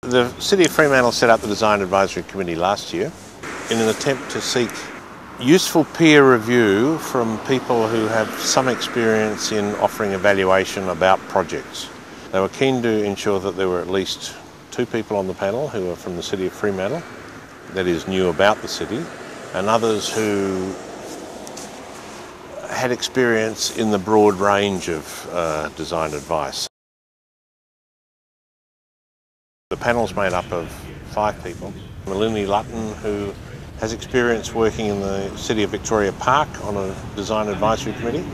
The City of Fremantle set up the Design Advisory Committee last year in an attempt to seek useful peer review from people who have some experience in offering evaluation about projects. They were keen to ensure that there were at least 2 people on the panel who are from the City of Fremantle, that is, knew about the city, and others who had experience in the broad range of design advice. The panel's made up of 5 people. Geoffrey London, who has experience working in the City of Victoria Park on a design advisory committee.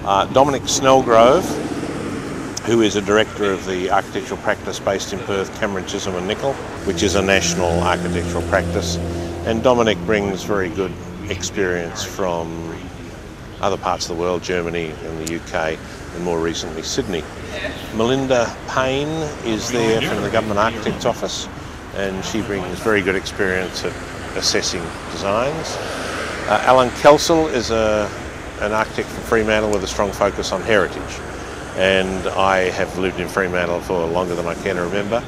Dominic Snellgrove, who is a director of the architectural practice based in Perth, Cameron, Chisholm and Nicol, which is a national architectural practice. And Dominic brings very good experience from other parts of the world, Germany and the UK, and more recently Sydney. Melinda Payne is there from the Government Architect's Office, and she brings very good experience at assessing designs. Alan Kelsall is an architect from Fremantle with a strong focus on heritage, and I have lived in Fremantle for longer than I can remember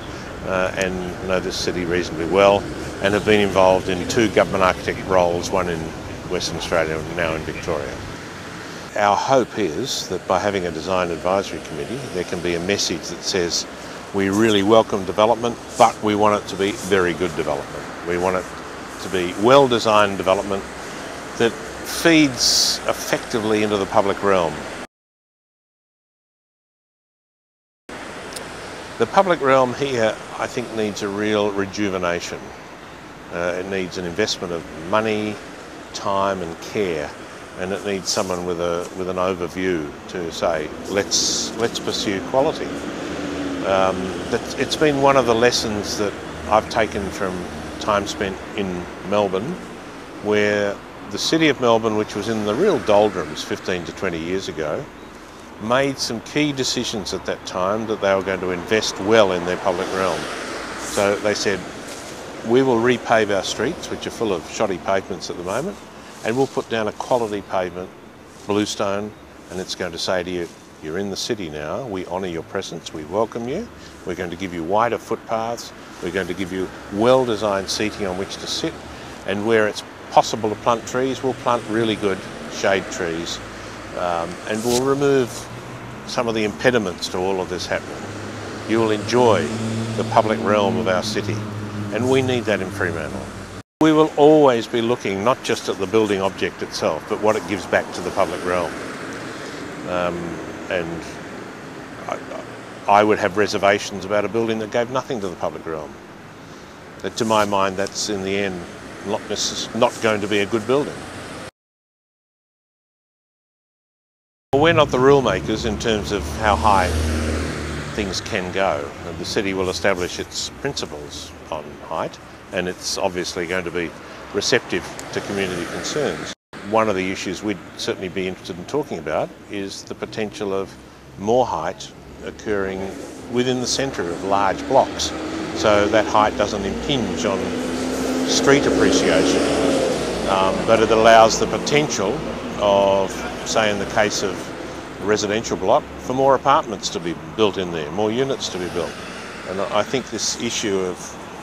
and know this city reasonably well, and have been involved in 2 government architect roles, one in Western Australia and now in Victoria. Our hope is that by having a design advisory committee, there can be a message that says we really welcome development, but we want it to be very good development. We want it to be well-designed development that feeds effectively into the public realm. The public realm here, I think, needs a real rejuvenation. It needs an investment of money, time and care, and it needs someone with an overview to say, let's pursue quality. It's been one of the lessons that I've taken from time spent in Melbourne, where the City of Melbourne, which was in the real doldrums 15 to 20 years ago, made some key decisions at that time that they were going to invest well in their public realm. So they said, we will repave our streets, which are full of shoddy pavements at the moment, and we'll put down a quality pavement, bluestone, and it's going to say to you, you're in the city now, we honour your presence, we welcome you, we're going to give you wider footpaths, we're going to give you well-designed seating on which to sit, and where it's possible to plant trees, we'll plant really good shade trees, and we'll remove some of the impediments to all of this happening. You will enjoy the public realm of our city, and we need that in Fremantle. We will always be looking not just at the building object itself, but what it gives back to the public realm. And I would have reservations about a building that gave nothing to the public realm. That, to my mind, that's in the end not going to be a good building. We're not the rule makers in terms of how high things can go. The city will establish its principles on height, and it's obviously going to be receptive to community concerns. One of the issues we'd certainly be interested in talking about is the potential of more height occurring within the centre of large blocks, so that height doesn't impinge on street appreciation, but it allows the potential of, say in the case of a residential block, for more apartments to be built in there, more units to be built. And I think this issue of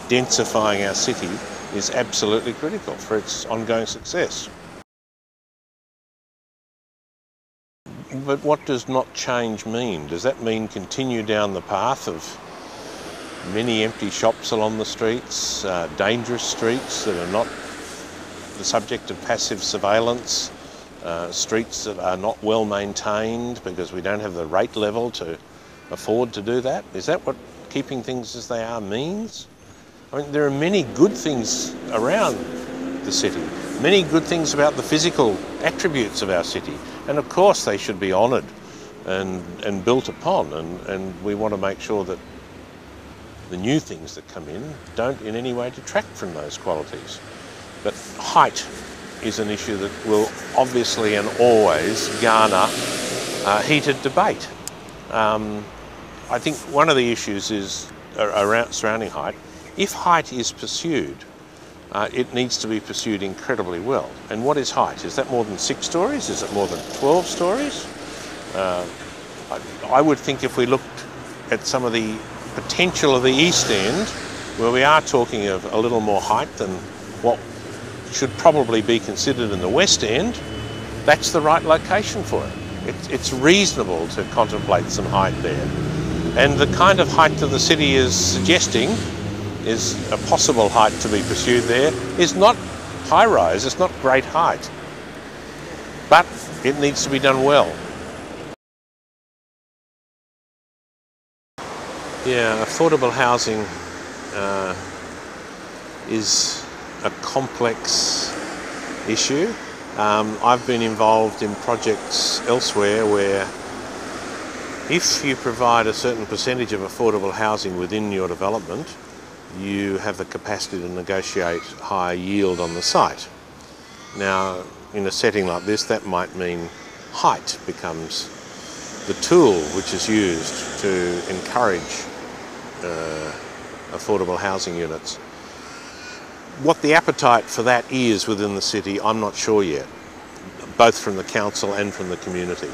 densifying our city is absolutely critical for its ongoing success. But what does not change mean? Does that mean continue down the path of many empty shops along the streets, dangerous streets that are not the subject of passive surveillance, streets that are not well maintained because we don't have the rate level to afford to do that? Is that what keeping things as they are means? I mean, there are many good things around the city, many good things about the physical attributes of our city, and of course they should be honoured and built upon, and we want to make sure that the new things that come in don't in any way detract from those qualities. But height is an issue that will obviously and always garner heated debate. I think one of the issues is around surrounding height. If height is pursued, it needs to be pursued incredibly well. And what is height? Is that more than 6 stories? Is it more than 12 stories? I would think if we looked at some of the potential of the East End, where we are talking of a little more height than what should probably be considered in the West End, that's the right location for it. It's reasonable to contemplate some height there. And the kind of height that the city is suggesting is a possible height to be pursued there is not high rise, it's not great height, but it needs to be done well. Yeah, affordable housing is a complex issue. I've been involved in projects elsewhere where if you provide a certain percentage of affordable housing within your development, you have the capacity to negotiate higher yield on the site. Now, in a setting like this, that might mean height becomes the tool which is used to encourage affordable housing units. What the appetite for that is within the city, I'm not sure yet, both from the council and from the community.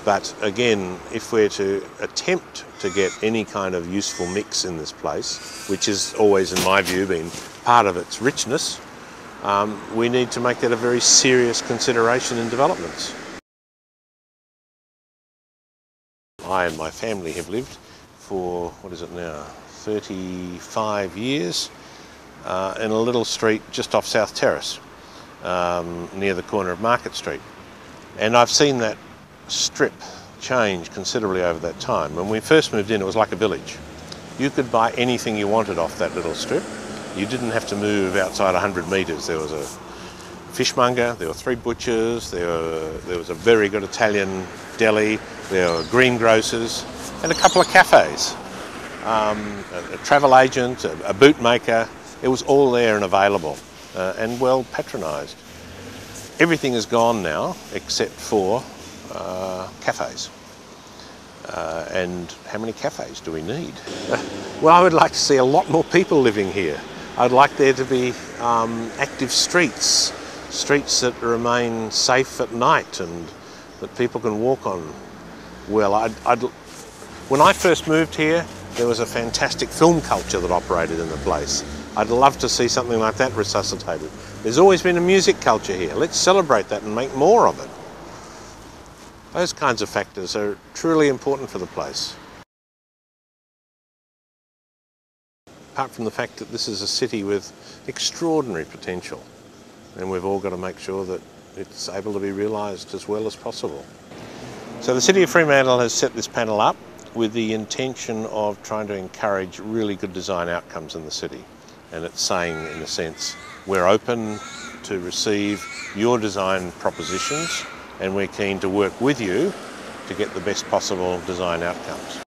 But again, if we're to attempt to get any kind of useful mix in this place, which has always, in my view, been part of its richness, we need to make that a very serious consideration in developments. I and my family have lived for, what is it now, 35 years in a little street just off South Terrace, near the corner of Market Street. And I've seen that strip change considerably over that time. When we first moved in, it was like a village. You could buy anything you wanted off that little strip. You didn't have to move outside 100 metres. There was a fishmonger, there were 3 butchers, there was a very good Italian deli, there were greengrocers, and a couple of cafes. A travel agent, a bootmaker. It was all there and available and well patronised. Everything is gone now except for cafes. And how many cafes do we need? Well, I would like to see a lot more people living here. I'd like there to be active streets that remain safe at night and that people can walk on. Well, when I first moved here, there was a fantastic film culture that operated in the place. I'd love to see something like that resuscitated. There's always been a music culture here. Let's celebrate that and make more of it. Those kinds of factors are truly important for the place. Apart from the fact that this is a city with extraordinary potential, and we've all got to make sure that it's able to be realised as well as possible. So the City of Fremantle has set this panel up with the intention of trying to encourage really good design outcomes in the city. And it's saying, in a sense, we're open to receive your design propositions and we're keen to work with you to get the best possible design outcomes.